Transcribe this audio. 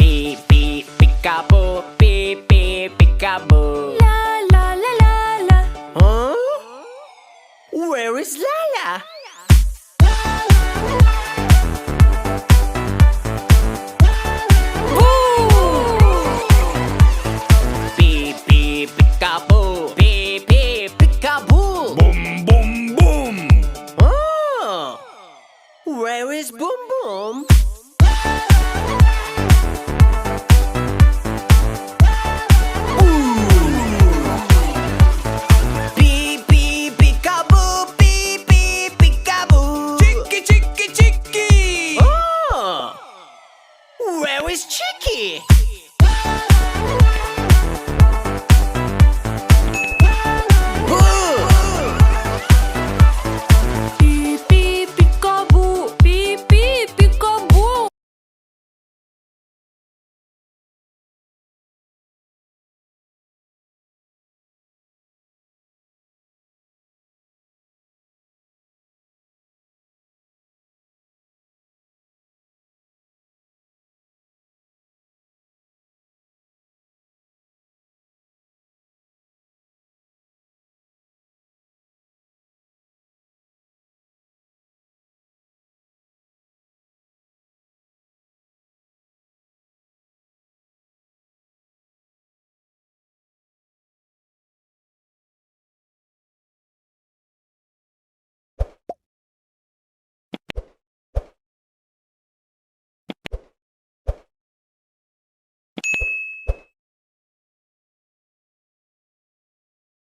Beep beep peekaboo, beep beep peekaboo. La la la la la. Huh? Where is Lala? Beep beep peekaboo, beep beep peekaboo. Boom, boom, boom. Oh, where is Boom Boom? Beep beep peekaboo, beep beep peekaboo. Chicky, chicky, chicky. Oh, where is Chicky?